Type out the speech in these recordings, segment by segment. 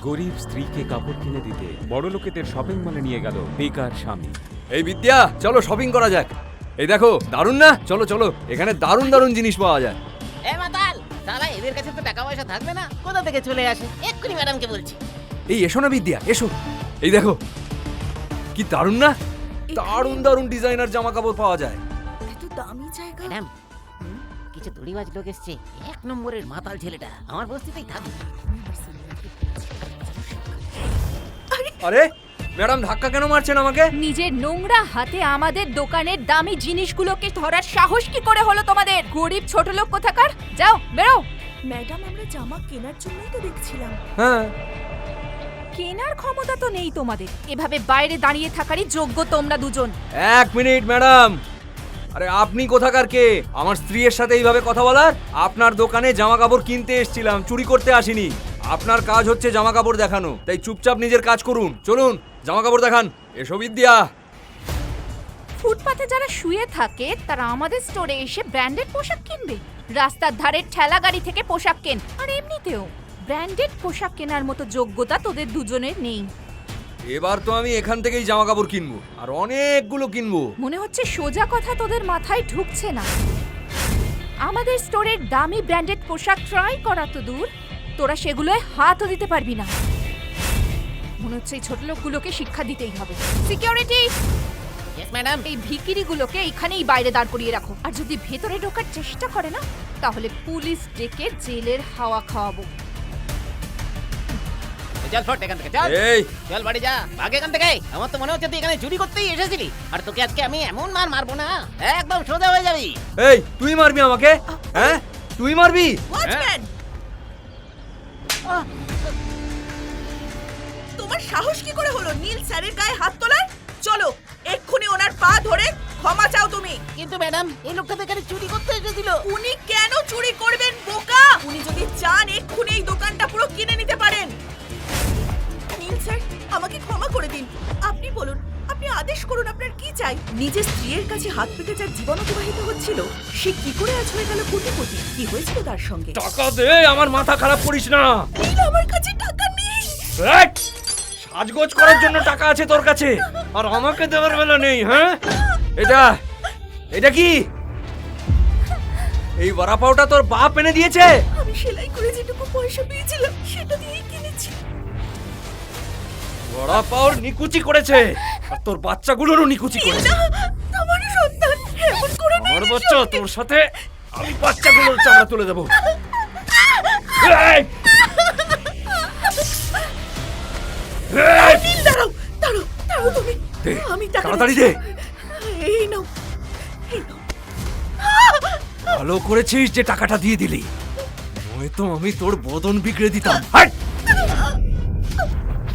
গরিব স্ত্রীকে কাপড় কিনে দিতে বড় লোকেদের শপিং মলে নিয়ে গেল বেকার স্বামী। এই বিদ্যা, চলো শপিং করা যাক। এই দেখো, দারুণ না? চলো চলো, এখানে দারুণ দারুণ জিনিস পাওয়া যায়। এ মাতাল, সালা এদের কাছে তো টাকা পয়সা থাকবে না, কোথা থেকে চলে আসে? এক্ষুনি ম্যাডামকে বলছি। এই এসো না বিদ্যা, এসো। এই দেখো, কি দারুণ না? দারুণ দারুণ ডিজাইনার জামা কাপড় পাওয়া যায়। এত দামি জায়গা। ম্যাডাম, কিছু দড়িবাজ লোক এসছে, 1 নম্বরের মাতাল ছেলেটা আমার বস্তিতেই থাকবে। আরে ম্যাডাম, ধাক্কা কেন মারছেন আমাকে? নিজের নোংরা হাতে আমাদের দোকানের দামি জিনিসগুলোকে ধরার সাহস কি করে হলো তোমাদের? গরিব ছোট লোক কোথাকার, যাও বেরো। ম্যাডাম, আমরা জামা কেনার জন্যই তো দেখছিলাম। হ্যাঁ, কেনার ক্ষমতা তো নেই তোমাদের, এভাবে বাইরে দাঁড়িয়ে থাকারই যোগ্য তোমরা দুজন। 1 মিনিট ম্যাডাম। আরে আপনি কোথাকার কে? আমার স্ত্রীর সাথে এইভাবে কথা বলার? আপনার দোকানে জামা কাপড় কিনতে এসেছিলাম, চুরি করতে আসিনি। আপনার কাজ হচ্ছে জামা কাপড় দেখানো, তাই চুপচাপ নিজের কাজ করুন। চলুন, জামা কাপড় দেখান। এসো বিদ্যা। ফুটপাতে যারা শুয়ে থাকে তারা আমাদের স্টোরে এসে ব্র্যান্ডেড পোশাক কিনবে? রাস্তার ধারের ঠেলা গাড়ি থেকে পোশাক কেন। আর এমনিতেও ব্র্যান্ডেড পোশাক কেনার মতো যোগ্যতা তোদের দুজনের নেই। এবার তো আমি এখান থেকেই জামা কাপড় কিনবো, আর অনেকগুলো কিনবো। মনে হচ্ছে সোজা কথা তোদের মাথায় ঢুকছে না। আমাদের স্টোরের দামি ব্র্যান্ডেড পোশাক ট্রাই করা তো দূর, তোরা সেগুলোয় হাতও দিতে পারবি না। মনে হচ্ছে এই ছোট লোকগুলোকে শিক্ষা দিতেই হবে। Security, yes madam. এই ভিখিরিগুলোকে এখানেই বাইরে দাঁড় করিয়ে রাখো, আর যদি ভেতরে ঢোকার চেষ্টা করে না তাহলে পুলিশ ডেকে জেলের হাওয়া খাওয়াবো। চল ফট এখান থেকে, চল এই চল বাড়ি যা, ভাগ এখান থেকে। আমার তো মনে হচ্ছে তুই এখানে চুরি করতেই এসেছিলি, আর তোকে আজকে আমি এমন মার মারবো না, একদম সোজা হয়ে যাবি। এই, তুই মারবি আমাকে? হ্যাঁ, তুই মারবি? ওয়াচম্যান, তোমার সাহস কি করে হলো নীল স্যারের গায়ে হাত তোলার? চলো এক্ষুনি ওনার পা ধরে ক্ষমা চাও তুমি। কিন্তু ম্যাডাম, এই লোকটা তো এখানে চুরি করতে এসেছিল। উনি কেন চুরি করবেন বোকা? উনি যদি চান এক্ষুনি এই দোকানটা পুরো কিনে নিতে পারেন। নীল স্যার, আমাকে ক্ষমা করে দিন। আপনি বলুন, আপনি আদেশ করুন, আপনার কি চাই? নিজের স্ত্রীর কাছে হাত পেতে যার জীবন অতিবাহিত হচ্ছিল, সে কি করে আজ হয়ে গেল কোটিপতি? কি হয়েছিল তার সঙ্গে? টাকা দে, আমার মাথা খারাপ করিস না। নীল, আমার কাছে টাকা নেই। এই, সাজগোজ করার জন্য টাকা আছে তোর কাছে, আর আমাকে দেওয়ার বেলা নেই? হ্যাঁ, এটা এটা কি? এই বড়াপাওটা তোর বাপ এনে দিয়েছে? আমি সেলাই করে যেটুকু পয়সা পেয়েছিলাম সেটা দিয়েই কিনেছি। বড়াপাওর নিকুচি করেছে, আর তোর বাচ্চাগুলোরও নিকুচি করেছে। আমার সন্তান, এমন করো না। আমার বাচ্চা, তোর সাথে আমি বাচ্চাগুলোর চামড়া তুলে দেবো। এই! এই! নীল, দাঁড়াও দাঁড়াও দাঁড়াও তুমি। দে, আমি টাকা তাড়াতাড়ি দিচ্ছি। দে। এই নাও, এই নাও। ভালো করেছিস যে টাকাটা দিয়ে দিলি, নয়তো আমি তোর বদন বিগড়ে দিতাম। হাট!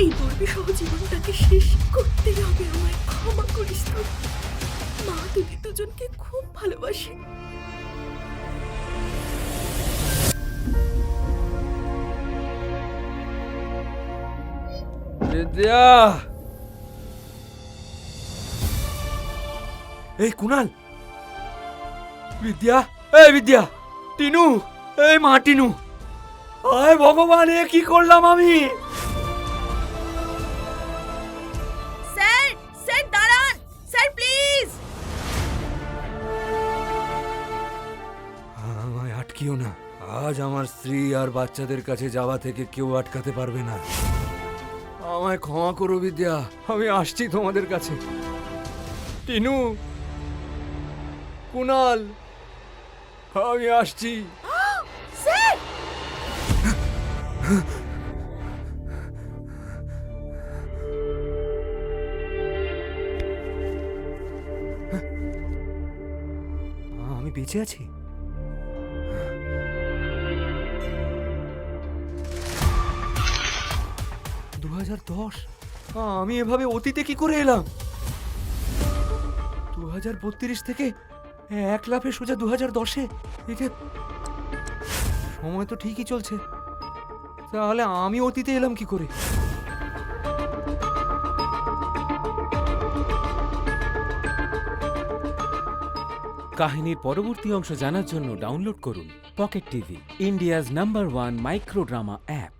এই দুর্বিষহ জীবনটাকে শেষ করতেই হবে আমায়। ক্ষমা করিস তো। মা তোদের দুজনকে খুব ভালোবাসে। বিদ্যা! এই কুনাল, বিদ্যা, এই বিদ্যা, টিনু, এই মা টিনু। আয় ভগবান, এ কি করলাম আমি? স্যার, স্যার দাঁড়ান, স্যার প্লিজ। আমায় আটকিও না। আজ আমার স্ত্রী আর বাচ্চাদের কাছে যাওয়া থেকে কেউ আটকাতে পারবে না। আমায় ক্ষমা করো বিদ্যা, আমি আসছি তোমাদের কাছে। টিনু, কুনাল, আমি আসছি। স্যার, আমি বেঁচে আছি? আমি এভাবে অতীতে কি করে এলাম? 2032 থেকে 1 লাফে সোজা 2010-এ। এটা সময় তো ঠিকই চলছে, তাহলে আমি অতীতে এলাম কি করে? কাহিনীর পরবর্তী অংশ জানার জন্য ডাউনলোড করুন pocket TV, India's number 1 micro drama app.